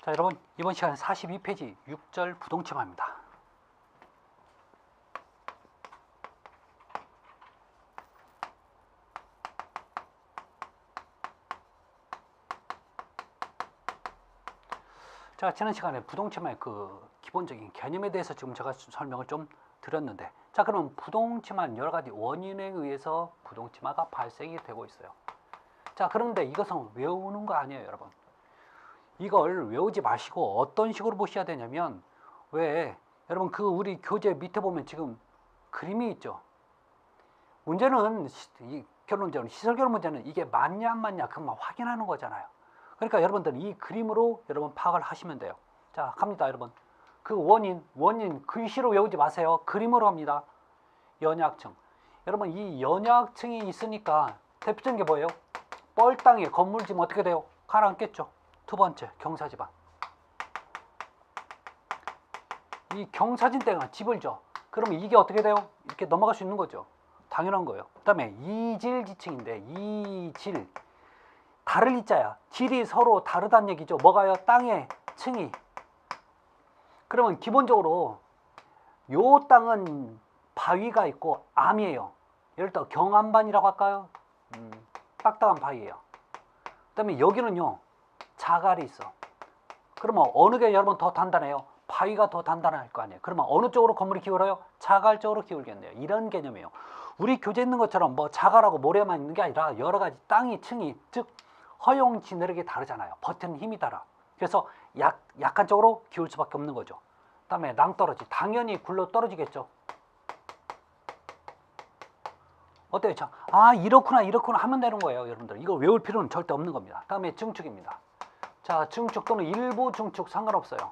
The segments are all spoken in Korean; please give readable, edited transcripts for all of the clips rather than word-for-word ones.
자, 여러분, 이번 시간은 42페이지 6절 부동치마입니다. 자, 지난 시간에 부동치마의 그 기본적인 개념에 대해서 지금 제가 설명을 좀 드렸는데, 자, 그럼 부동치마는 여러 가지 원인에 의해서 부동치마가 발생이 되고 있어요. 자, 그런데 이것은 외우는 거 아니에요, 여러분. 이걸 외우지 마시고 어떤 식으로 보셔야 되냐면, 여러분 그 우리 교재 밑에 보면 지금 그림이 있죠. 문제는 결론적으로 시설결론 문제는 이게 맞냐 안 맞냐 그것만 확인하는 거잖아요. 그러니까 여러분들은 이 그림으로 여러분 파악을 하시면 돼요. 자, 갑니다, 여러분. 그 원인 글씨로 외우지 마세요. 그림으로 합니다. 연약층. 여러분, 이 연약층이 있으니까 대표적인 게 뭐예요? 뻘땅에 건물 지면 어떻게 돼요? 가라앉겠죠. 두 번째, 경사지방. 이 경사진 때가 집을 져. 그러면 이게 어떻게 돼요? 이렇게 넘어갈 수 있는 거죠. 당연한 거예요. 그 다음에 이질지층인데, 이질. 다를 이자야. 질이 서로 다르다는 얘기죠. 뭐가요? 땅의 층이. 그러면 기본적으로 요 땅은 바위가 있고 암이에요. 예를 들어 경암반이라고 할까요? 딱딱한 바위예요. 그 다음에 여기는요, 자갈이 있어. 그러면 어느 게 여러분 더 단단해요? 바위가 더 단단할 거 아니에요. 그러면 어느 쪽으로 건물이 기울어요? 자갈 쪽으로 기울겠네요. 이런 개념이에요. 우리 교재에 있는 것처럼 뭐 자갈하고 모래만 있는 게 아니라 여러 가지 땅이, 층이, 즉 허용 지느러기 다르잖아요. 버티는 힘이 달라. 그래서 약한 쪽으로 기울 수밖에 없는 거죠. 그 다음에 낭떠러지. 당연히 굴러 떨어지겠죠. 어때요? 자, 이렇구나 하면 되는 거예요, 여러분들. 이거 외울 필요는 절대 없는 겁니다. 그 다음에 증축입니다. 자, 증축 또는 일부 증축 상관없어요.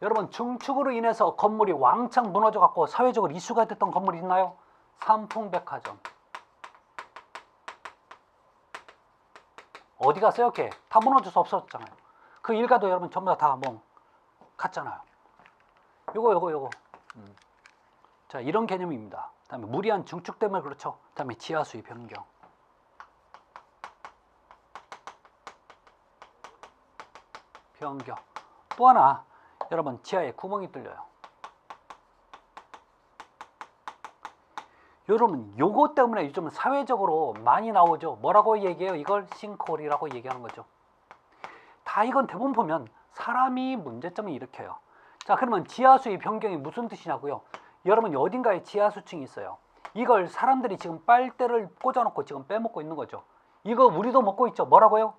여러분, 증축으로 인해서 건물이 왕창 무너져 갖고 사회적으로 이슈가 됐던 건물이 있나요? 삼풍백화점. 어디 갔어요? 이렇게 다 무너져서 없어졌잖아요. 그 일가도 여러분 전부 다 뭐 갔잖아요. 요거. 자, 이런 개념입니다. 그 다음에 무리한 증축 때문에 그렇죠. 그 다음에 지하수의 변경. 또 하나, 여러분 지하에 구멍이 뚫려요. 여러분 요거 때문에 요즘 사회적으로 많이 나오죠. 뭐라고 얘기해요? 이걸 싱크홀이라고 얘기하는 거죠. 다 이건 대부분 보면 사람이 문제점을 일으켜요. 자, 그러면 지하수의 변경이 무슨 뜻이냐고요? 여러분 어딘가에 지하수층이 있어요. 이걸 사람들이 지금 빨대를 꽂아놓고 지금 빼먹고 있는 거죠. 이거 우리도 먹고 있죠. 뭐라고요?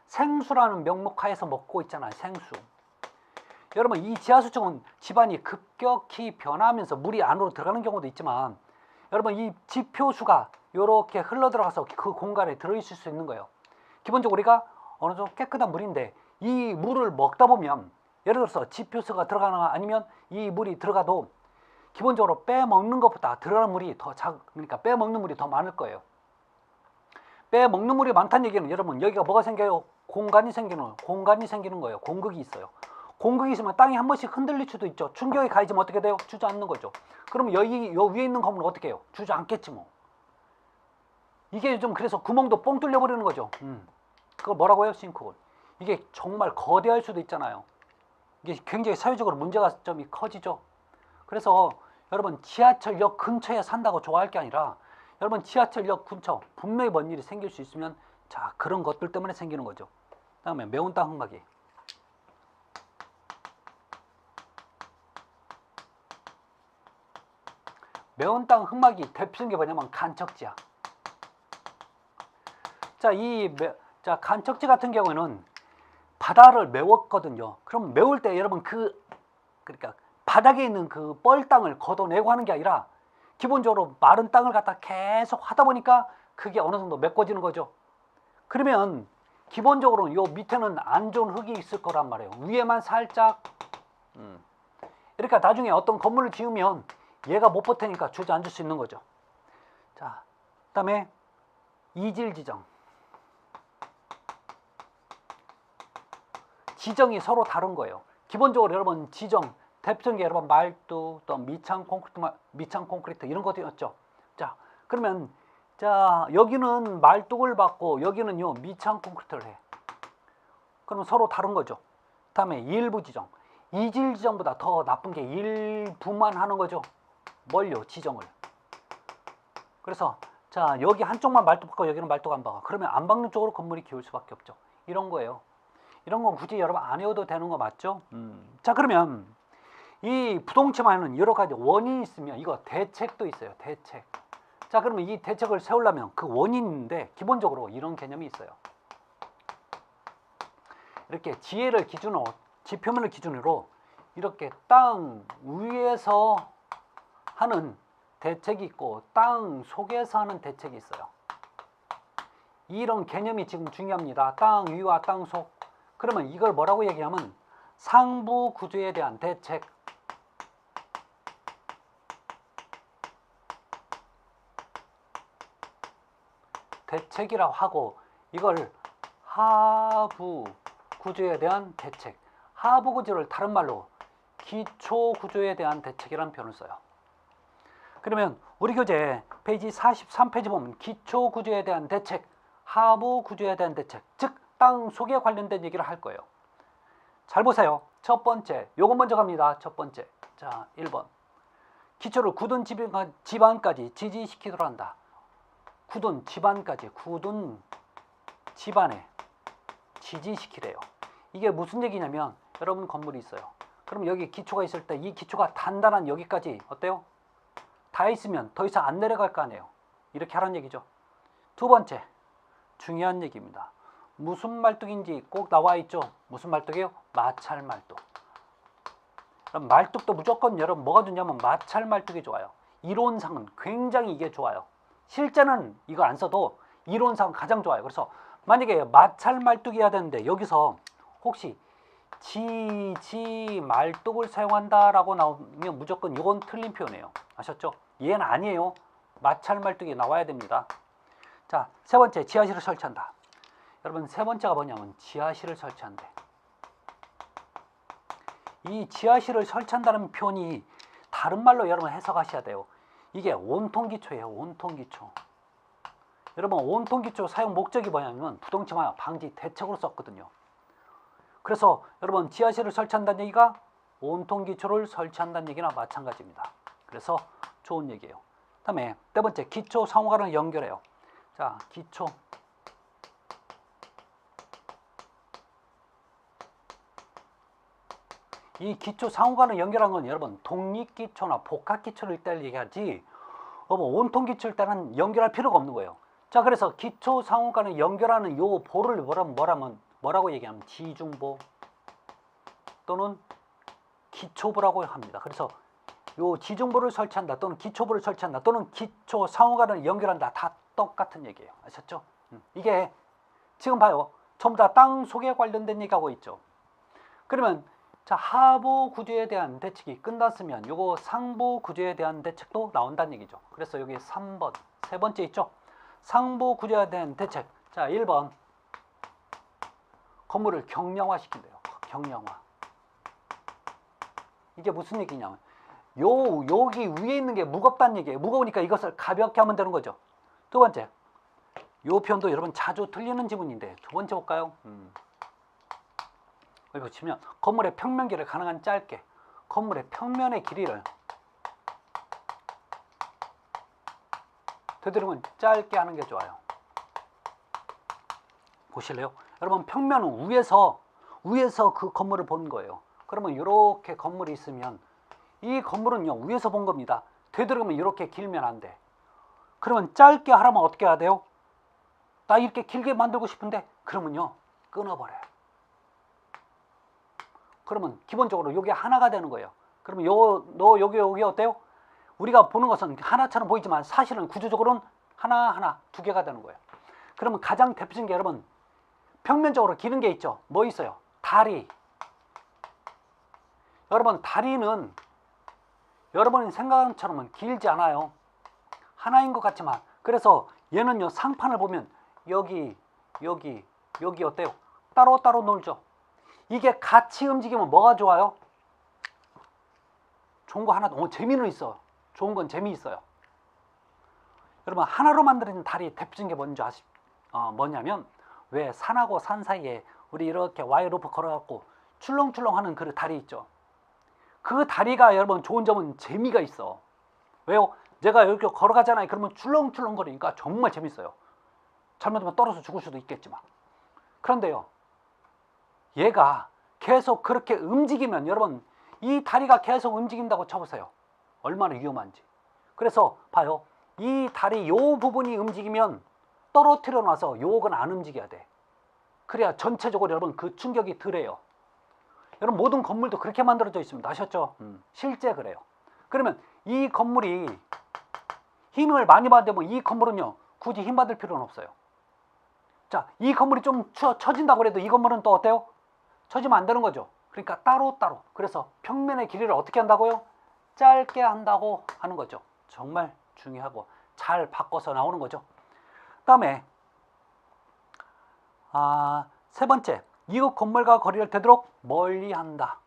생수라는 명목 하에서 먹고 있잖아요. 생수. 여러분 이 지하수층은 집안이 급격히 변하면서 물이 안으로 들어가는 경우도 있지만, 여러분 이 지표수가 이렇게 흘러 들어가서 그 공간에 들어있을 수 있는 거예요. 기본적으로 우리가 어느 정도 깨끗한 물인데 이 물을 먹다 보면 예를 들어서 지표수가 들어가거나 아니면 이 물이 들어가도 기본적으로 빼먹는 것보다 들어가는 물이 더 그러니까 빼먹는 물이 더 많을 거예요. 빼먹는 물이 많다는 얘기는 여러분 여기가 뭐가 생겨요? 공간이 생기는 거예요. 공극이 있어요. 공극이 있으면 땅이 한 번씩 흔들릴 수도 있죠. 충격이 가해지면 어떻게 돼요? 주저앉는 거죠. 그럼 여기 요 위에 있는 건물은 어떻게 해요? 주저앉겠지 뭐. 이게 좀 그래서 구멍도 뻥 뚫려 버리는 거죠. 그걸 뭐라고 해요? 싱크홀. 이게 정말 거대할 수도 있잖아요. 이게 굉장히 사회적으로 문제가 점이 커지죠. 그래서 여러분 지하철역 근처에 산다고 좋아할 게 아니라, 여러분 지하철역 근처 분명히 뭔 일이 생길 수 있으면 자, 그런 것들 때문에 생기는 거죠. 그 다음에 매운 땅 흙막이. 매운 땅 흙막이 대표적인 게 뭐냐면 간척지야. 자, 간척지 같은 경우에는 바다를 메웠거든요. 그럼 메울 때 여러분 그러니까 바닥에 있는 그 뻘땅을 걷어내고 하는 게 아니라 기본적으로 마른 땅을 갖다 계속 하다 보니까 그게 어느 정도 메꿔지는 거죠. 그러면 기본적으로는 요 밑에는 안 좋은 흙이 있을 거란 말이에요. 위에만 살짝 이렇게 나중에 어떤 건물을 지으면 얘가 못 버티니까 주저앉을 수 있는 거죠. 자, 그 다음에 이질 지정. 지정이 서로 다른 거예요. 기본적으로 여러분 지정, 대표적인 게 여러분 말뚝, 또 밑창 콘크리트 이런 것들이었죠. 자, 그러면 자, 여기는 말뚝을 받고 여기는요 미창 콘크리트를 해. 그러면 서로 다른 거죠. 다음에 일부 지정. 이질 지정보다 더 나쁜 게 일부만 하는 거죠. 뭘요? 지정을. 그래서 자, 여기 한쪽만 말뚝 박고 여기는 말뚝 안 박아. 그러면 안 박는 쪽으로 건물이 기울 수밖에 없죠. 이런 거예요. 이런 건 굳이 여러분 안 해도 되는 거 맞죠? 자, 그러면 이 부동층화에는 여러 가지 원인이 있으면 이거 대책도 있어요. 대책. 자, 그러면 이 대책을 세우려면 그 원인인데 기본적으로 이런 개념이 있어요. 이렇게 지혜를 기준으로, 지표면을 기준으로 이렇게 땅 위에서 하는 대책이 있고 땅 속에서 하는 대책이 있어요. 이런 개념이 지금 중요합니다. 땅 위와 땅 속. 그러면 이걸 뭐라고 얘기하면 상부 구조에 대한 대책. 대책이라고 하고 이걸 하부 구조에 대한 대책. 하부 구조를 다른 말로 기초 구조에 대한 대책이라는 표현을 써요. 그러면 우리 교재 페이지 43페이지 보면 기초 구조에 대한 대책, 하부 구조에 대한 대책, 즉 땅 속에 관련된 얘기를 할 거예요. 잘 보세요. 첫 번째, 요거 먼저 갑니다. 첫 번째. 자, 1번. 기초를 굳은 지반까지 지지시키도록 한다. 굳은 지반까지, 굳은 지반에 지지시키래요. 이게 무슨 얘기냐면 여러분 건물이 있어요. 그럼 여기 기초가 있을 때 이 기초가 단단한 여기까지 어때요? 다 있으면 더 이상 안 내려갈 거 아니에요. 이렇게 하라는 얘기죠. 두 번째, 중요한 얘기입니다. 무슨 말뚝인지 꼭 나와 있죠. 무슨 말뚝이에요? 마찰 말뚝. 그럼 말뚝도 무조건 여러분 뭐가 좋냐면 마찰 말뚝이 좋아요. 이론상은 굉장히 이게 좋아요. 실제는 이거 안 써도 이론상 가장 좋아요. 그래서 만약에 마찰 말뚝이어야 되는데 여기서 혹시 지 말뚝을 사용한다라고 나오면 무조건 이건 틀린 표현이에요. 아셨죠? 얘는 아니에요. 마찰 말뚝이 나와야 됩니다. 자, 세 번째, 지하실을 설치한다. 여러분 세 번째가 뭐냐면 지하실을 설치한대. 이 지하실을 설치한다는 표현이 다른 말로 여러분 해석하셔야 돼요. 이게 온통기초예요. 온통기초. 여러분 온통기초 사용 목적이 뭐냐면 부동층화 방지 대책으로 썼거든요. 그래서 여러분 지하실을 설치한다는 얘기가 온통기초를 설치한다는 얘기나 마찬가지입니다. 그래서 좋은 얘기예요. 다음에 네 번째, 기초 상호간을 연결해요. 자, 기초. 이 기초 상호간을 연결한 건 여러분 독립기초나 복합기초를 때 얘기하지 온통기초일 때는 연결할 필요가 없는 거예요. 자, 그래서 기초 상호간을 연결하는 요 보를 뭐라고 얘기하면 지중보 또는 기초부라고 합니다. 그래서 요 지중보를 설치한다 또는 기초부를 설치한다 또는 기초 상호간을 연결한다 다 똑같은 얘기예요. 아셨죠? 이게 지금 봐요. 전부 다 땅 속에 관련된 얘기하고 있죠. 그러면 자, 하부 구조에 대한 대책이 끝났으면 요거 상부 구조에 대한 대책도 나온다는 얘기죠. 그래서 여기 3번 세 번째 있죠. 상부 구조에 대한 대책. 자, 1번 건물을 경량화 시킨대요. 경량화. 이게 무슨 얘기냐면 여기 위에 있는 게 무겁다는 얘기예요. 무거우니까 이것을 가볍게 하면 되는 거죠. 두 번째, 요 표현도 여러분 자주 틀리는 지문인데 두 번째 볼까요? 여기 보시면 건물의 평면 길이를 가능한 짧게, 건물의 평면의 길이를 되도록이면 짧게 하는 게 좋아요. 보실래요? 여러분 평면은 위에서 그 건물을 본 거예요. 그러면 이렇게 건물이 있으면 이 건물은요 위에서 본 겁니다. 되도록이면 이렇게 길면 안 돼. 그러면 짧게 하려면 어떻게 해야 돼요? 나 이렇게 길게 만들고 싶은데 그러면요 끊어버려요. 그러면 기본적으로 이게 하나가 되는 거예요. 그러면 여기 어때요? 우리가 보는 것은 하나처럼 보이지만 사실은 구조적으로는 하나 두 개가 되는 거예요. 그러면 가장 대표적인 게 여러분 평면적으로 기는 게 있죠. 뭐 있어요? 다리. 여러분 다리는 여러분이 생각하는 것처럼은 길지 않아요. 하나인 것 같지만 그래서 얘는요 상판을 보면 여기 어때요? 따로 놀죠. 이게 같이 움직이면 뭐가 좋아요? 좋은 거 하나, 재미는 있어. 좋은 건 재미있어요. 여러분 하나로 만들어진 다리 대표적인 게 뭔지 뭐냐면 왜 산하고 산 사이에 우리 이렇게 와이어 로프 걸어갖고 출렁출렁하는 그 다리 있죠. 그 다리가 여러분 좋은 점은 재미가 있어. 왜요? 내가 이렇게 걸어가잖아요. 그러면 출렁출렁 거리니까 정말 재밌어요. 잘못하면 떨어져 죽을 수도 있겠지만. 그런데요, 얘가 계속 그렇게 움직이면 여러분 이 다리가 계속 움직인다고 쳐보세요. 얼마나 위험한지. 그래서 봐요. 이 다리 요 부분이 움직이면 떨어뜨려 놔서 요건 안 움직여야 돼. 그래야 전체적으로 여러분 그 충격이 덜해요. 여러분 모든 건물도 그렇게 만들어져 있습니다. 아셨죠? 실제 그래요. 그러면 이 건물이 힘을 많이 받으면 이 건물은요 굳이 힘 받을 필요는 없어요. 자, 이 건물이 좀 처진다고 해도 이 건물은 또 어때요? 처지면 안 되는 거죠. 그러니까 따로따로. 그래서 평면의 길이를 어떻게 한다고요? 짧게 한다고 하는 거죠. 정말 중요하고 잘 바꿔서 나오는 거죠. 그 다음에 세 번째, 이웃 건물과 거리를 되도록 멀리 한다.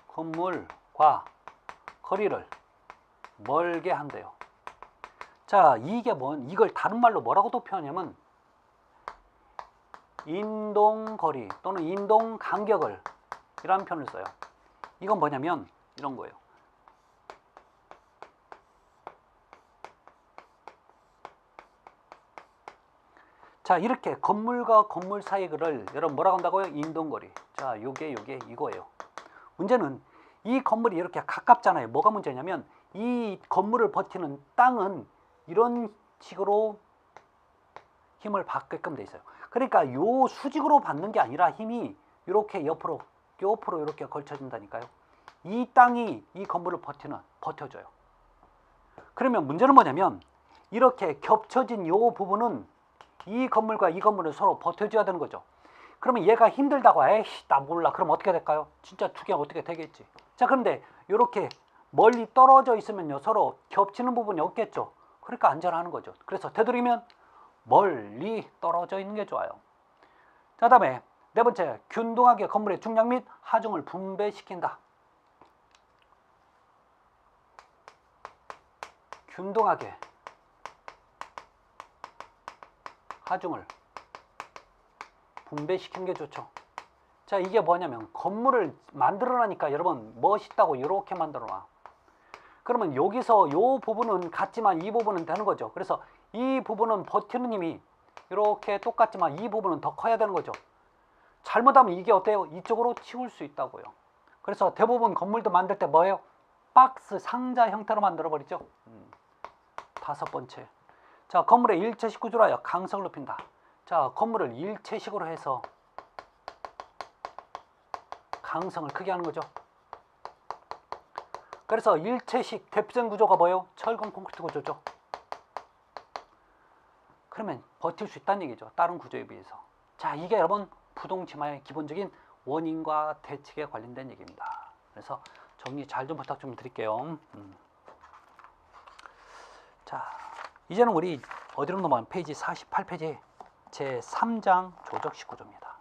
건물과 거리를 멀게 한대요. 자, 이게 이걸 다른 말로 뭐라고도 표현하냐면 인동거리 또는 인동간격을 이라는 표현을 써요. 이건 뭐냐면 이런 거예요. 자, 이렇게 건물과 건물 사이를 여러분 뭐라고 한다고요? 인동거리. 자, 요게 이거예요. 문제는 이 건물이 이렇게 가깝잖아요. 뭐가 문제냐면 이 건물을 버티는 땅은 이런 식으로 힘을 받게끔 돼 있어요. 그러니까 요 수직으로 받는 게 아니라 힘이 이렇게 옆으로 이렇게 걸쳐진다니까요. 이 땅이 이 건물을 버텨줘요. 그러면 문제는 뭐냐면 이렇게 겹쳐진 요 부분은 이 건물과 이 건물을 서로 버텨줘야 되는 거죠. 그러면 얘가 힘들다고 에이씨 나 몰라. 그럼 어떻게 될까요? 진짜 두 개가 어떻게 되겠지. 자, 그런데 이렇게 멀리 떨어져 있으면요 서로 겹치는 부분이 없겠죠. 그러니까 안전하는 거죠. 그래서 되도록이면 멀리 떨어져 있는 게 좋아요. 자, 다음에 네 번째, 균등하게 건물의 중량 및 하중을 분배시킨다. 균등하게 하중을 분배시키는 게 좋죠. 자, 이게 뭐냐면 건물을 만들어 놔니까 여러분 멋있다고 이렇게 만들어 놔. 그러면 여기서 요 부분은 같지만 이 부분은 되는 거죠. 그래서 이 부분은 버티는 힘이 이렇게 똑같지만 이 부분은 더 커야 되는 거죠. 잘못하면 이게 어때요? 이쪽으로 치울 수 있다고요. 그래서 대부분 건물도 만들 때 뭐예요? 박스, 상자 형태로 만들어 버리죠. 다섯 번째, 자, 건물의 일체식 구조로 하여 강성을 높인다. 자, 건물을 일체식으로 해서 강성을 크게 하는 거죠. 그래서 일체식 대표적인 구조가 뭐예요? 철근 콘크리트 구조죠. 그러면 버틸 수 있다는 얘기죠. 다른 구조에 비해서. 자, 이게 여러분 부동침하의 기본적인 원인과 대책에 관련된 얘기입니다. 그래서 정리 잘 좀 부탁 좀 드릴게요. 자, 이제는 우리 어디로 넘어가면 페이지 48페이지 제3장 조적식 구조입니다.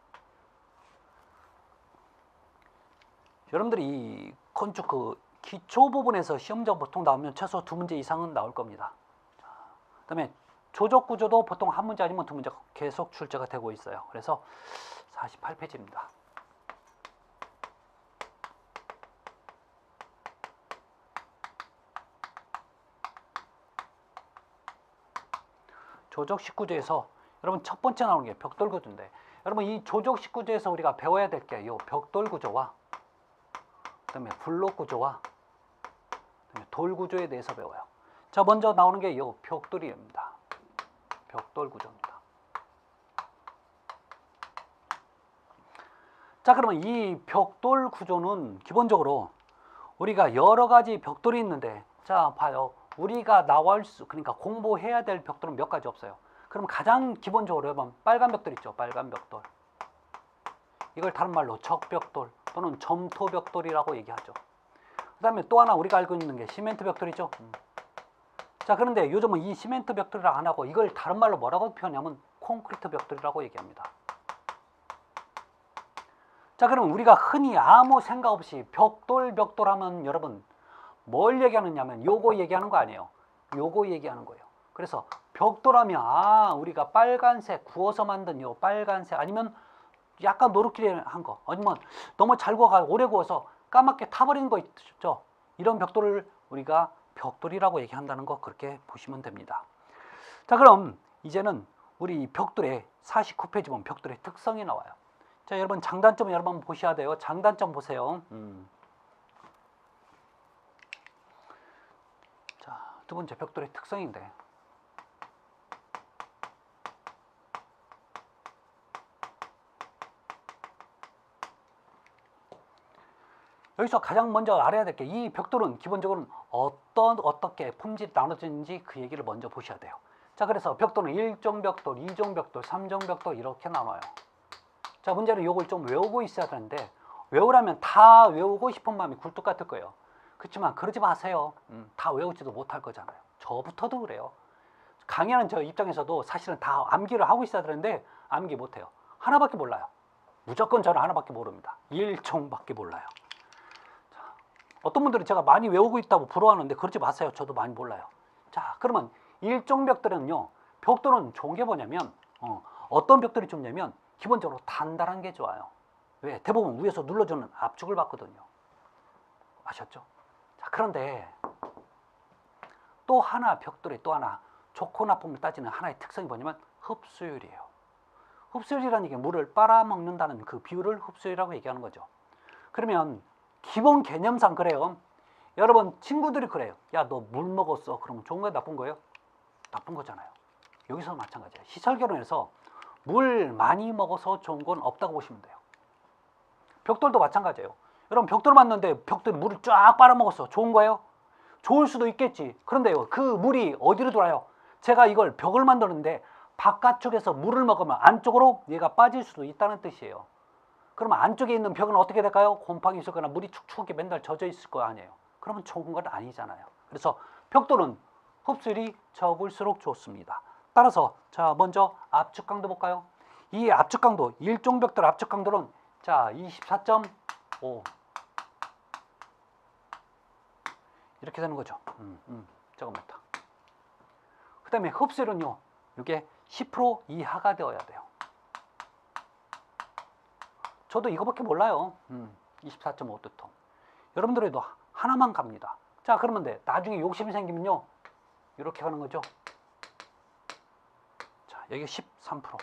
여러분들이 이 건축 기초 부분에서 시험장 보통 나오면 최소 2문제 이상은 나올 겁니다. 그 다음에 조적 구조도 보통 한 문제 아니면 2문제 계속 출제가 되고 있어요. 그래서 48페이지입니다. 조적식 구조에서 여러분 첫 번째 나오는 게 벽돌 구조인데, 여러분 이 조적식 구조에서 우리가 배워야 될 게 이 벽돌 구조와 그다음에 블록 구조와 그다음에 돌 구조에 대해서 배워요. 자, 먼저 나오는 게 이 벽돌입니다. 벽돌 구조입니다. 자, 그러면 이 벽돌 구조는 기본적으로 우리가 여러 가지 벽돌이 있는데, 자, 봐요. 우리가 그러니까 공부해야 될 벽돌은 몇 가지 없어요. 그럼 가장 기본적으로 여러분 빨간 벽돌 있죠. 빨간 벽돌. 이걸 다른 말로 적벽돌 또는 점토벽돌이라고 얘기하죠. 그 다음에 또 하나 우리가 알고 있는 게 시멘트 벽돌이죠. 자, 그런데 요즘은 이 시멘트 벽돌이라 안 하고 이걸 다른 말로 뭐라고 표현하면 콘크리트 벽돌이라고 얘기합니다. 자, 그럼 우리가 흔히 아무 생각 없이 벽돌 하면 여러분 뭘 얘기하느냐면 요거 얘기하는 거 아니에요. 요거 얘기하는 거예요. 그래서 벽돌하면 우리가 빨간색 구워서 만든 요 빨간색, 아니면 약간 노릇기한 거, 아니면 너무 잘 구워가 오래 구워서 까맣게 타버리는 거 있죠. 이런 벽돌을 우리가 벽돌이라고 얘기한다는 거 그렇게 보시면 됩니다. 자, 그럼 이제는 우리 벽돌의 49페이지 보면 벽돌의 특성이 나와요. 자, 여러분 장단점 여러분 보셔야 돼요. 장단점 보세요. 자, 두 번째 벽돌의 특성인데, 여기서 가장 먼저 알아야 될 게, 이 벽돌은 기본적으로 어떻게 품질이 나눠지는지 그 얘기를 먼저 보셔야 돼요. 자, 그래서 벽돌은 1종 벽돌, 2종 벽돌, 3종 벽돌 이렇게 나눠요. 자, 문제는 이걸 좀 외우고 있어야 되는데, 외우라면 다 외우고 싶은 마음이 굴뚝 같을 거예요. 그렇지만 그러지 마세요. 다 외우지도 못할 거잖아요. 저부터도 그래요. 강의하는 저 입장에서도 사실은 다 암기를 하고 있어야 되는데 암기 못해요. 하나밖에 몰라요. 무조건 저는 하나밖에 모릅니다. 1종밖에 몰라요. 자, 어떤 분들은 제가 많이 외우고 있다고 부러워하는데 그러지 마세요. 저도 많이 몰라요. 자, 그러면 1종 벽돌은요, 벽돌은 좋은 게 뭐냐면 어떤 벽돌이 좋냐면 기본적으로 단단한 게 좋아요. 왜? 대부분 위에서 눌러주는 압축을 받거든요. 아셨죠? 자, 그런데 또 하나 벽돌의 또 하나 좋고 나쁨을 따지는 하나의 특성이 뭐냐면 흡수율이에요. 흡수율이라는 게 물을 빨아먹는다는 그 비율을 흡수율이라고 얘기하는 거죠. 그러면 기본 개념상 그래요. 여러분 친구들이 그래요. 야, 너 물 먹었어. 그러면 좋은 거예요? 나쁜 거예요? 나쁜 거잖아요. 여기서 마찬가지예요. 시설결혼에서 물 많이 먹어서 좋은 건 없다고 보시면 돼요. 벽돌도 마찬가지예요. 여러분 벽돌 맞는데 벽돌이 물을 쫙 빨아먹었어. 좋은 거예요? 좋을 수도 있겠지. 그런데요, 그 물이 어디로 돌아요? 제가 이걸 벽을 만드는데 바깥쪽에서 물을 먹으면 안쪽으로 얘가 빠질 수도 있다는 뜻이에요. 그러면 안쪽에 있는 벽은 어떻게 될까요? 곰팡이 있을 거나 물이 축축하게 맨날 젖어 있을 거 아니에요. 그러면 좋은 건 아니잖아요. 그래서 벽돌은 흡수율이 적을수록 좋습니다. 따라서 자, 먼저 압축 강도 볼까요? 이 압축 강도, 일종 벽돌 압축 강도는 자 24.5 이렇게 되는 거죠. 조금만 더. 그 다음에 흡수율은요, 이게 10% 이하가 되어야 돼요. 저도 이거밖에 몰라요. 24.5도통. 여러분들에도 하나만 갑니다. 자, 그러면 돼. 나중에 욕심이 생기면요, 이렇게 가는 거죠. 자, 여기 13%.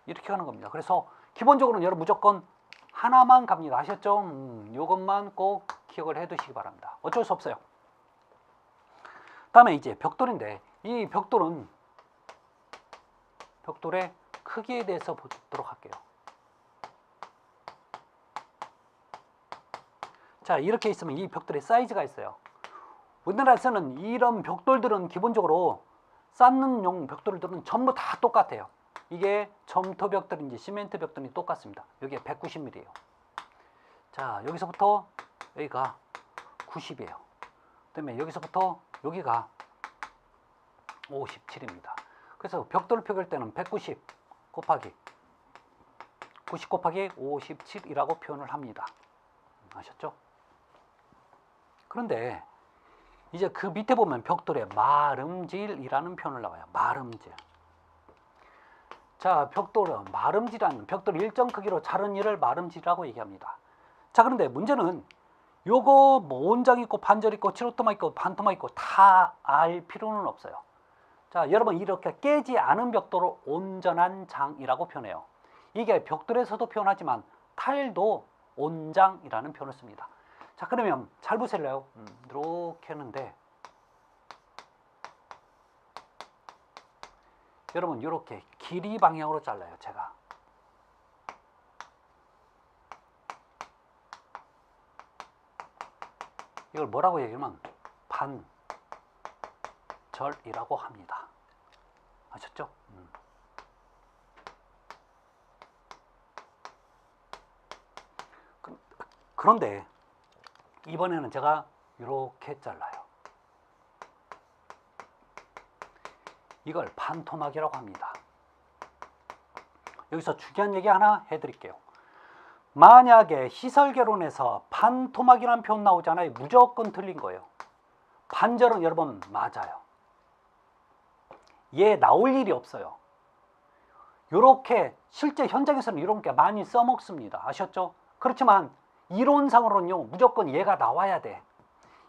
이렇게 가는 겁니다. 그래서 기본적으로는 여러분 무조건 하나만 갑니다. 아셨죠? 이것만 꼭 기억을 해 두시기 바랍니다. 어쩔 수 없어요. 다음에 이제 벽돌인데, 이 벽돌은 벽돌의 크기에 대해서 보도록 할게요. 자, 이렇게 있으면 이 벽돌의 사이즈가 있어요. 우리나라에서는 이런 벽돌들은 기본적으로 쌓는 용 벽돌들은 전부 다 똑같아요. 이게 점토 벽돌인지 시멘트 벽돌이 똑같습니다. 여기에 190mm예요. 자, 여기서부터 여기가 90이에요. 그다음에 여기서부터 여기가 57입니다. 그래서 벽돌을 펴길 때는 190 곱하기 90 곱하기 57이라고 표현을 합니다. 아셨죠? 그런데 이제 그 밑에 보면 벽돌에 마름질이라는 표현을 나와요. 마름질. 자, 벽돌은 마름질한 벽돌 일정 크기로 자른 일을 마름질이라고 얘기합니다. 자, 그런데 문제는 요거 뭐 온장 있고 반절 있고 칠호토마 있고 반토마 있고 다 알 필요는 없어요. 자, 여러분 이렇게 깨지 않은 벽돌을 온전한 장이라고 표현해요. 이게 벽돌에서도 표현하지만 타일도 온장이라는 표현을 씁니다. 자, 그러면 잘 보실래요? 이렇게 했는데 여러분 이렇게 길이 방향으로 잘라요. 제가 이걸 뭐라고 얘기하면 반절이라고 합니다. 아셨죠? 그런데 이번에는 제가 이렇게 잘라요. 이걸 반토막이라고 합니다. 여기서 중요한 얘기 하나 해드릴게요. 만약에 시설개론에서 반토막이라는 표현 나오잖아요. 무조건 틀린 거예요. 반절은 여러분 맞아요. 얘 나올 일이 없어요. 요렇게 실제 현장에서는 이런 게 많이 써먹습니다. 아셨죠? 그렇지만 이론상으로는요 무조건 얘가 나와야 돼.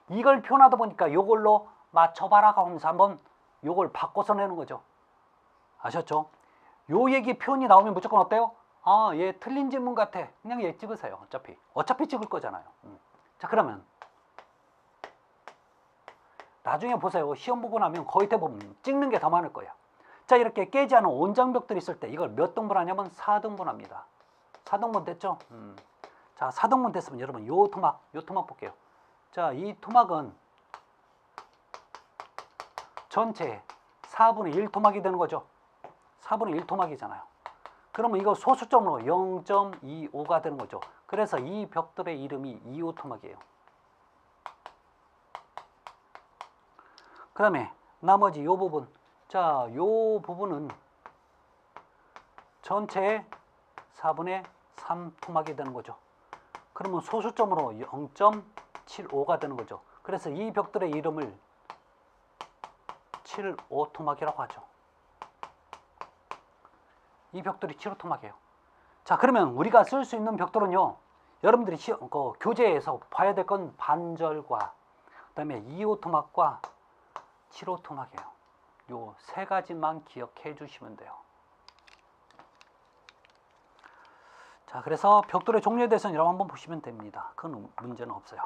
이걸 표현하다 보니까 요걸로 맞춰봐라 하면서 한번 요걸 바꿔서 내는 거죠. 아셨죠? 요 얘기 표현이 나오면 무조건 어때요? 아, 얘 틀린 질문 같아. 그냥 얘 찍으세요. 어차피 찍을 거잖아요. 자, 그러면 나중에 보세요. 시험 보고 나면 거의 대부분 찍는 게 더 많을 거예요. 자, 이렇게 깨지 않은 온장벽들이 있을 때 이걸 몇 등분 하냐면 4등분 합니다. 4등분 됐죠? 자, 4등분 됐으면 여러분 요 토막 볼게요. 자, 이 토막은 전체 4분의 1 토막이 되는 거죠. 4분의 1 토막이잖아요. 그러면 이거 소수점으로 0.25가 되는 거죠. 그래서 이 벽돌의 이름이 2호 토막이에요. 그 다음에 나머지 요 부분. 자, 요 부분은 전체의 4분의 3 토막이 되는 거죠. 그러면 소수점으로 0.75가 되는 거죠. 그래서 이 벽돌의 이름을 7호 토막이라고 하죠. 이 벽돌이 7호 토막이에요. 자, 그러면 우리가 쓸 수 있는 벽돌은요, 여러분들이 교재에서 봐야 될 건 반절과 그 다음에 2호 토막과 7호 토막이에요. 요 세 가지만 기억해 주시면 돼요. 자, 그래서 벽돌의 종류에 대해서는 여러분 한번 보시면 됩니다. 그건 문제는 없어요.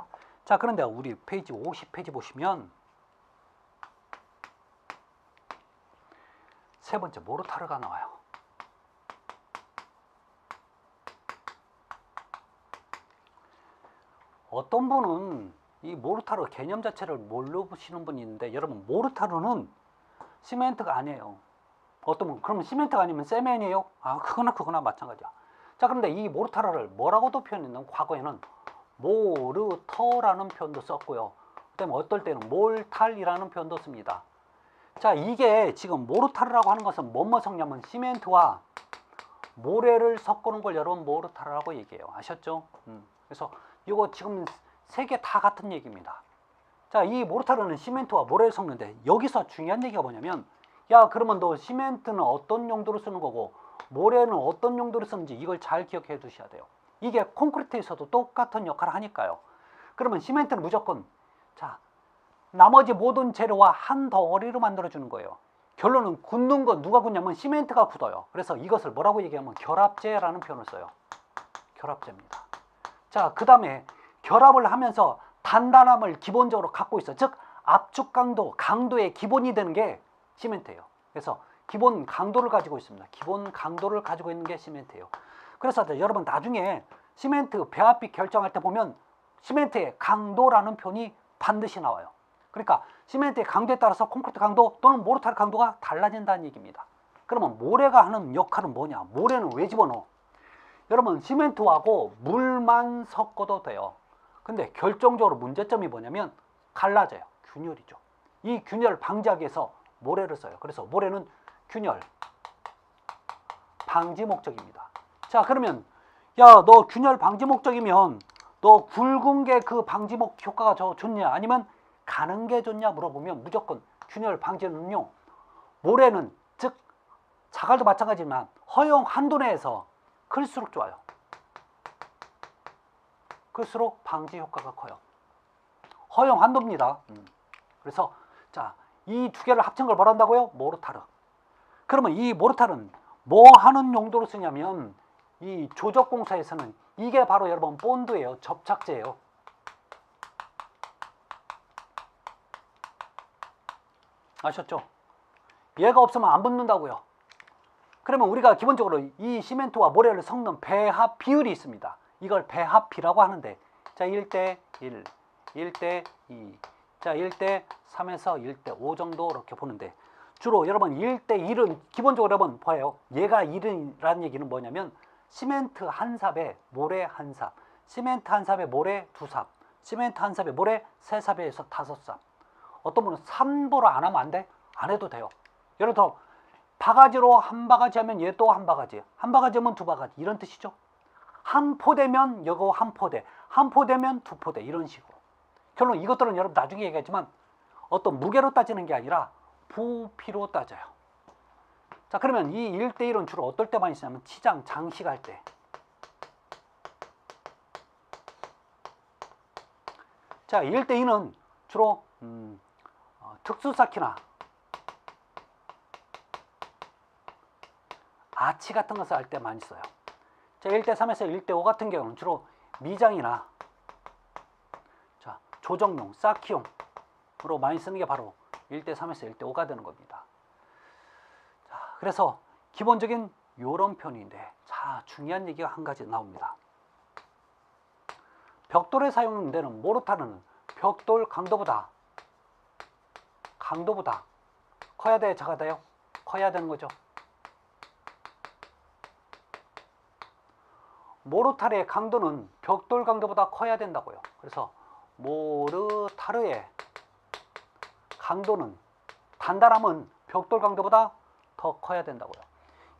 자, 그런데 우리 페이지 50페이지 보시면 세 번째 모르타르가 나와요. 어떤 분은 이 모르타르 개념 자체를 모르시는 분이 있는데, 여러분 모르타르는 시멘트가 아니에요. 어떤 분 그러면 시멘트가 아니면 세멘이에요? 아, 그거나 마찬가지야. 자, 그런데 이 모르타르를 뭐라고도 표현했냐면 과거에는 모르터라는 표현도 썼고요. 그다음에 어떨 때는 몰탈이라는 표현도 씁니다. 자, 이게 지금 모르타르라고 하는 것은 뭐뭐 섞냐면 시멘트와 모래를 섞는 걸 여러분 모르타르라고 얘기해요. 아셨죠? 그래서 이거 지금 세 개 다 같은 얘기입니다. 자, 이 모르타르는 시멘트와 모래를 섞는데 여기서 중요한 얘기가 뭐냐면, 야, 그러면 너 시멘트는 어떤 용도로 쓰는 거고 모래는 어떤 용도로 쓰는지 이걸 잘 기억해 두셔야 돼요. 이게 콘크리트에서도 똑같은 역할을 하니까요. 그러면 시멘트는 무조건 자, 나머지 모든 재료와 한 덩어리로 만들어주는 거예요. 결론은 굳는 건 누가 굳냐면 시멘트가 굳어요. 그래서 이것을 뭐라고 얘기하면 결합제라는 표현을 써요. 결합제입니다. 자, 그 다음에 결합을 하면서 단단함을 기본적으로 갖고 있어. 즉 압축 강도의 기본이 되는 게 시멘트예요. 그래서 기본 강도를 가지고 있습니다. 기본 강도를 가지고 있는 게 시멘트예요. 그래서 여러분 나중에 시멘트 배합비 결정할 때 보면 시멘트의 강도라는 표현이 반드시 나와요. 그러니까 시멘트의 강도에 따라서 콘크리트 강도 또는 모르타르 강도가 달라진다는 얘기입니다. 그러면 모래가 하는 역할은 뭐냐? 모래는 왜 집어넣어? 여러분 시멘트하고 물만 섞어도 돼요. 근데 결정적으로 문제점이 뭐냐면 갈라져요. 균열이죠. 이 균열 방지하기 위해서 모래를 써요. 그래서 모래는 균열 방지 목적입니다. 자, 그러면 야, 너 균열 방지 목적이면 너 굵은 게 그 방지 효과가 좋냐 아니면 가는 게 좋냐 물어보면 무조건 균열 방지는요, 모래는 즉 자갈도 마찬가지지만 허용 한도 내에서 클수록 좋아요. 클수록 방지 효과가 커요. 허용 한도입니다. 그래서 자, 이 두 개를 합친 걸 뭐라 한다고요? 모르타르. 그러면 이 모르타르는 뭐 하는 용도로 쓰냐면 이 조적공사에서는 이게 바로 여러분 본드예요. 접착제예요. 아셨죠? 얘가 없으면 안 붙는다고요. 그러면 우리가 기본적으로 이 시멘트와 모래를 섞는 배합 비율이 있습니다. 이걸 배합비라고 하는데, 자, 1대 1, 1대 2, 자, 1대 3에서 1대 5 정도 이렇게 보는데, 주로 여러분 1대 1은 기본적으로 여러분 봐요. 얘가 1이라는 얘기는 뭐냐면 시멘트 한 삽에 모래 한 삽, 시멘트 한 삽에 모래 두 삽, 시멘트 한 삽에 모래 세 삽에서 다섯 삽. 어떤 분은 3보로 안 하면 안 돼? 안 해도 돼요. 예를 들어 바가지로 한 바가지 하면 얘 또 한 바가지, 한 바가지 하면 두 바가지, 이런 뜻이죠. 한 포대면 이거 한 포대, 한 포대면 두 포대, 이런 식으로. 결론 이것들은 여러분 나중에 얘기하지만 어떤 무게로 따지는 게 아니라 부피로 따져요. 자, 그러면 이 1대1은 주로 어떨 때 많이 쓰냐면 치장, 장식할 때. 자, 1대2는 주로 특수쌓기나 아치 같은 것을 할 때 많이 써요. 자, 1대3에서 1대5 같은 경우는 주로 미장이나 자, 조정용, 쌓기용으로 많이 쓰는 게 바로 1대3에서 1대5가 되는 겁니다. 자, 그래서 기본적인 요런 표현인데, 자, 중요한 얘기가 한 가지 나옵니다. 벽돌에 사용되는 모르타르는 벽돌 강도보다 커야 돼, 작아야 돼요? 커야 되는 거죠. 모르타르의 강도는 벽돌 강도보다 커야 된다고요. 그래서 모르타르의 강도는, 단단함은 벽돌 강도보다 더 커야 된다고요.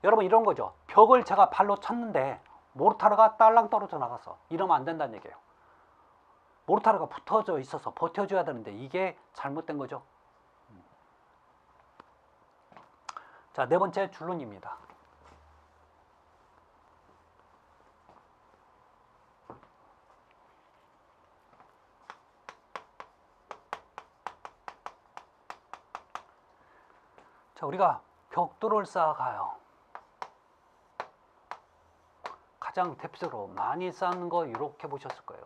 여러분 이런 거죠. 벽을 제가 발로 쳤는데 모르타르가 딸랑 떨어져 나가서 이러면 안 된다는 얘기예요. 모르타르가 붙어져 있어서 버텨줘야 되는데 이게 잘못된 거죠. 자, 네 번째 줄눈입니다. 자, 우리가 벽돌을 쌓아가요. 가장 대표적으로 많이 쌓는 거 이렇게 보셨을 거예요.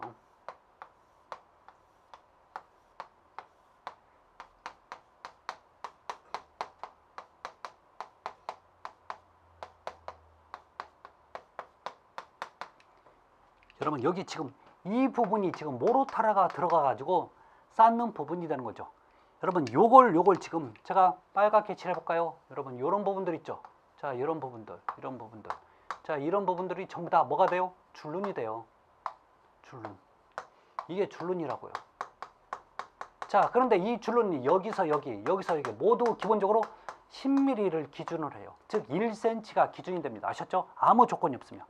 여러분 여기 지금 이 부분이 지금 모르타르가 들어가 가지고 쌓는 부분이 되는 거죠. 여러분 요걸 지금 제가 빨갛게 칠해 볼까요? 여러분 요런 부분들 있죠. 자, 이런 부분들, 이런 부분들. 자, 이런 부분들이 전부 다 뭐가 돼요? 줄눈이 돼요. 줄눈. 이게 줄눈이라고요. 자, 그런데 이 줄눈이 여기서 여기, 여기서 여기 모두 기본적으로 10mm를 기준으로 해요. 즉 1cm가 기준이 됩니다. 아셨죠? 아무 조건이 없으면.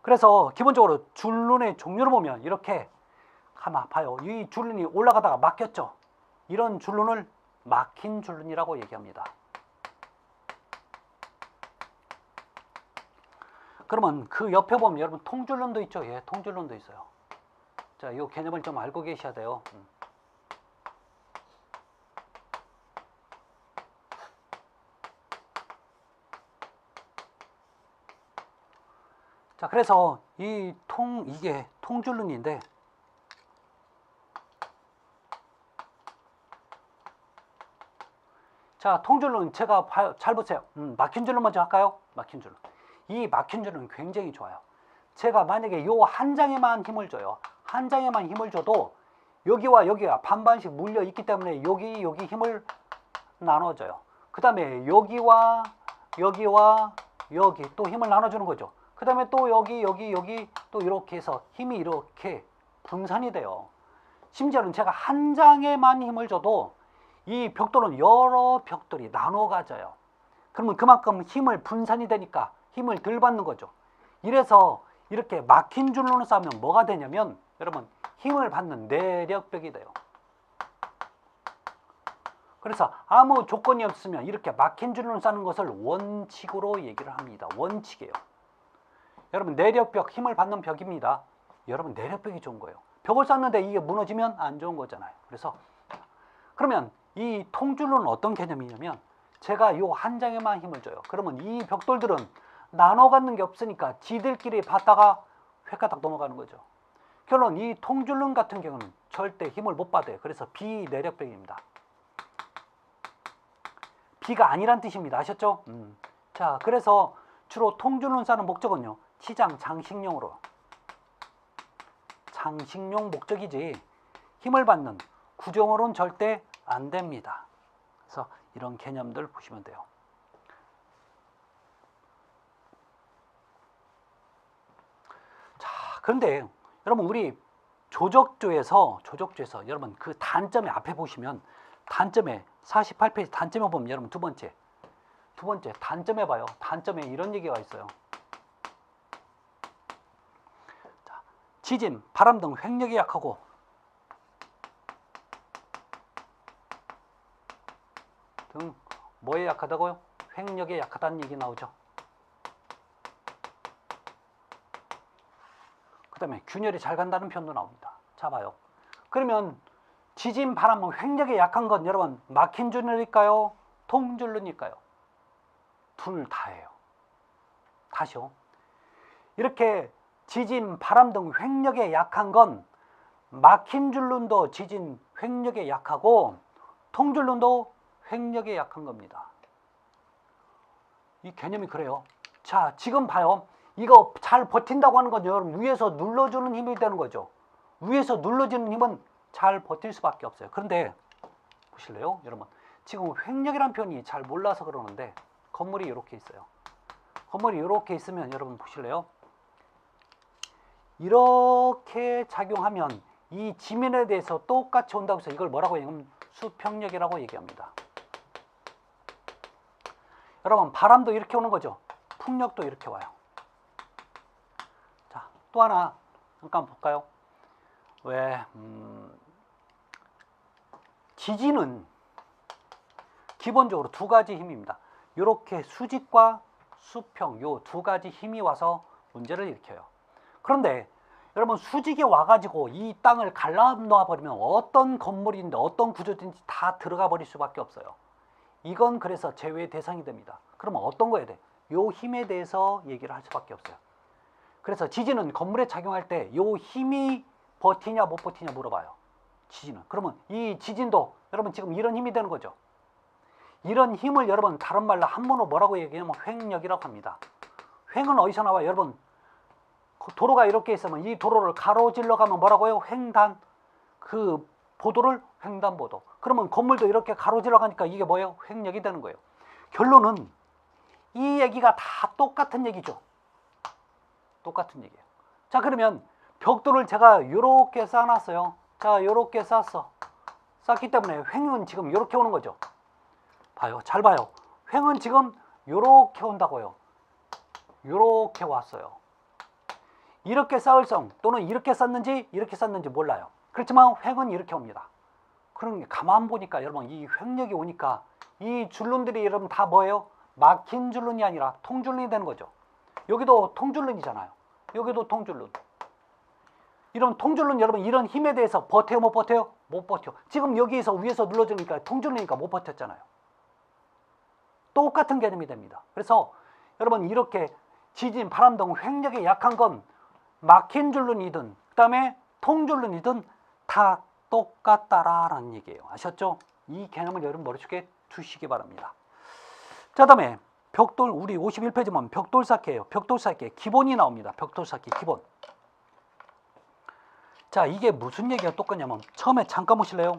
그래서 기본적으로 줄눈의 종류를 보면 이렇게 가만 봐요. 이 줄눈이 올라가다가 막혔죠. 이런 줄눈을 막힌 줄눈이라고 얘기합니다. 그러면 그 옆에 보면 여러분 통줄눈도 있죠. 예, 통줄눈도 있어요. 자, 이 개념을 좀 알고 계셔야 돼요. 자, 그래서 이게 통줄눈인데, 자, 통줄눈 제가 잘 보세요. 막힌 줄눈 먼저 할까요? 막힌 줄눈. 이 막힌 줄눈은 굉장히 좋아요. 제가 만약에 요 한 장에만 힘을 줘요. 한 장에만 힘을 줘도 여기와 여기가 반반씩 물려 있기 때문에 여기 힘을 나눠줘요. 그 다음에 여기와 여기와 여기 또 힘을 나눠주는 거죠. 그 다음에 또 여기 또 이렇게 해서 힘이 이렇게 분산이 돼요. 심지어는 제가 한 장에만 힘을 줘도 이 벽돌은 여러 벽돌이 나눠 가져요. 그러면 그만큼 힘을 분산이 되니까 힘을 덜 받는 거죠. 이래서 이렇게 막힌 줄눈을 쌓으면 뭐가 되냐면 여러분 힘을 받는 내력벽이 돼요. 그래서 아무 조건이 없으면 이렇게 막힌 줄눈을 쌓는 것을 원칙으로 얘기를 합니다. 원칙이에요. 여러분 내력벽, 힘을 받는 벽입니다. 여러분 내력벽이 좋은 거예요. 벽을 쌓는데 이게 무너지면 안 좋은 거잖아요. 그래서 그러면 이 통줄눈은 어떤 개념이냐면 제가 요 한 장에만 힘을 줘요. 그러면 이 벽돌들은 나눠 갖는 게 없으니까 지들끼리 받다가 획가닥 넘어가는 거죠. 결론 이 통줄눈 같은 경우는 절대 힘을 못 받아요. 그래서 비내력벽입니다. 비가 아니란 뜻입니다. 아셨죠? 자, 그래서 주로 통줄눈 쌓는 목적은요, 치장, 장식용으로. 장식용 목적이지 힘을 받는 구조물은 절대 안 됩니다. 그래서 이런 개념들 보시면 돼요. 자, 그런데 여러분 우리 조적조에서 여러분 그 단점에 앞에 보시면 단점에 48페이지 단점에 보면 여러분 두 번째 두 번째, 단점에 봐요. 단점에 이런 얘기가 있어요. 자, 지진, 바람 등 횡력이 약하고 등 뭐에 약하다고요? 횡력에 약하다는 얘기 나오죠. 그 다음에 균열이 잘 간다는 표현도 나옵니다. 자, 봐요. 그러면 지진, 바람은 횡력에 약한 건 여러분 막힌 줄눈일까요? 통줄눈일까요? 둘 다예요. 다시요. 이렇게 지진, 바람 등 횡력에 약한 건 막힌 줄눈도 지진, 횡력에 약하고 통줄눈도 횡력에 약한 겁니다. 이 개념이 그래요. 자, 지금 봐요. 이거 잘 버틴다고 하는 건 여러분 위에서 눌러주는 힘이 되는 거죠. 위에서 눌러주는 힘은 잘 버틸 수밖에 없어요. 그런데 보실래요? 여러분 지금 횡력이라는 표현이 잘 몰라서 그러는데 건물이 이렇게 있어요. 건물이 이렇게 있으면 여러분 보실래요? 이렇게 작용하면 이 지면에 대해서 똑같이 온다고 해서 이걸 뭐라고 얘기하면 수평력이라고 얘기합니다. 여러분 바람도 이렇게 오는 거죠. 풍력도 이렇게 와요. 자, 또 하나 잠깐 볼까요? 왜 지진은 기본적으로 두 가지 힘입니다. 이렇게 수직과 수평 요 두 가지 힘이 와서 문제를 일으켜요. 그런데 여러분 수직이 와가지고 이 땅을 갈라놓아 버리면 어떤 건물인데 어떤 구조든지 다 들어가 버릴 수밖에 없어요. 이건 그래서 제외 대상이 됩니다. 그러면 어떤 거에 대해? 요 힘에 대해서 얘기를 할 수밖에 없어요. 그래서 지진은 건물에 작용할 때 요 힘이 버티냐 못 버티냐 물어봐요. 지진은. 그러면 이 지진도 여러분 지금 이런 힘이 되는 거죠. 이런 힘을 여러분 다른 말로 한문으로 뭐라고 얘기하면 횡력이라고 합니다. 횡은 어디서 나와요? 여러분 도로가 이렇게 있으면 이 도로를 가로질러 가면 뭐라고요? 횡단. 그 보도를 횡단보도. 그러면 건물도 이렇게 가로질러 가니까 이게 뭐예요? 횡력이 되는 거예요. 결론은 이 얘기가 다 똑같은 얘기죠. 똑같은 얘기예요. 자, 그러면 벽돌을 제가 이렇게 쌓아놨어요. 자, 이렇게 쌓았어. 쌓기 때문에 횡은 지금 이렇게 오는 거죠. 봐요. 잘 봐요. 횡은 지금 이렇게 온다고요. 이렇게 왔어요. 이렇게 쌓을 성 또는 이렇게 쌓는지 이렇게 쌓는지 몰라요. 그렇지만 횡은 이렇게 옵니다. 그럼 가만 보니까 여러분 이 횡력이 오니까 이 줄눈들이 여러분 다 뭐예요? 막힌 줄눈이 아니라 통줄눈이 되는 거죠. 여기도 통줄눈이잖아요. 여기도 통줄눈. 이런 통줄눈 여러분 이런 힘에 대해서 버텨요 못 버텨요? 못 버텨. 지금 여기에서 위에서 눌러주니까 통줄눈이니까 못 버텼잖아요. 똑같은 개념이 됩니다. 그래서 여러분 이렇게 지진, 바람 등 횡력에 약한 건 막힌 줄눈이든 그 다음에 통줄눈이든 다 똑같다라는 얘기예요. 아셨죠? 이 개념을 여러분 머릿속에 두시기 바랍니다. 자, 다음에 벽돌 우리 51페이지 보면 벽돌 쌓기예요. 벽돌 쌓기 기본이 나옵니다. 벽돌 쌓기 기본. 자, 이게 무슨 얘기가 똑같냐면 처음에 잠깐 보실래요?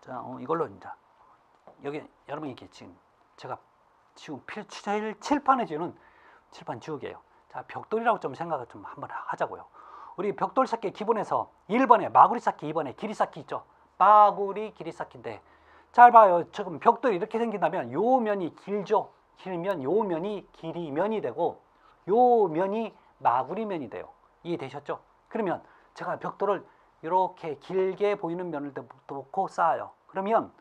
자, 이걸로 이제 여기 여러분 이게 지금 제가 지금 칠판에 지우는 칠판 지우개예요. 자, 벽돌이라고 좀 생각을 좀 한번 하자고요. 우리 벽돌 쌓기 기본에서 1번에 마구리 쌓기, 2번에 길이 쌓기 있죠. 마구리 길이 쌓기인데 잘 봐요. 지금 벽돌이 이렇게 생긴다면 요 면이 길죠. 길면 요 면이 길이면이 되고 요 면이 마구리 면이 돼요. 이해되셨죠? 그러면 제가 벽돌을 이렇게 길게 보이는 면을 놓고 쌓아요. 그러면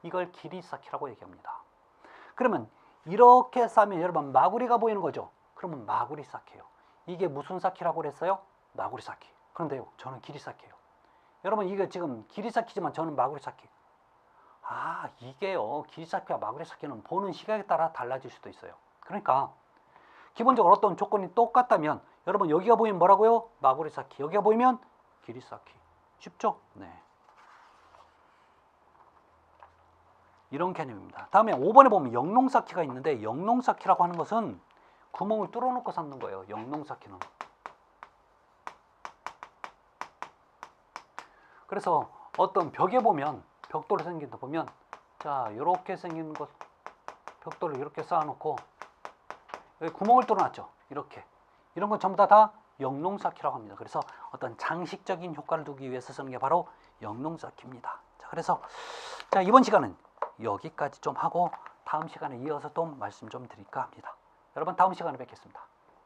이걸 길이 쌓기라고 얘기합니다. 그러면 이렇게 쌓으면 여러분 마구리가 보이는 거죠. 그러면 마구리 쌓기예요. 이게 무슨 쌓기라고 그랬어요? 마구리 쌓기. 그런데요, 저는 길이 쌓기예요. 여러분 이게 지금 길이 쌓기지만 저는 마구리 쌓기. 아, 이게요, 길이 쌓기와 마구리 쌓기는 보는 시각에 따라 달라질 수도 있어요. 그러니까 기본적으로 어떤 조건이 똑같다면 여러분 여기가 보이면 뭐라고요? 마구리 쌓기. 여기가 보이면 길이 쌓기. 쉽죠? 네. 이런 개념입니다. 다음에 5번에 보면 영농 쌓기가 있는데 영농 쌓기라고 하는 것은 구멍을 뚫어놓고 쌓는 거예요. 영농 쌓기는. 그래서 어떤 벽에 보면 벽돌이 생긴 데 보면 자, 이렇게 생긴 것 벽돌을 이렇게 쌓아놓고 여기 구멍을 뚫어놨죠. 이렇게. 이런 건 전부 다 영농 쌓기라고 합니다. 그래서 어떤 장식적인 효과를 두기 위해서 쓰는 게 바로 영농 쌓기입니다. 자, 그래서 자, 이번 시간은 여기까지 좀 하고 다음 시간에 이어서 또 말씀 좀 드릴까 합니다. 여러분 다음 시간에 뵙겠습니다.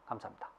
감사합니다.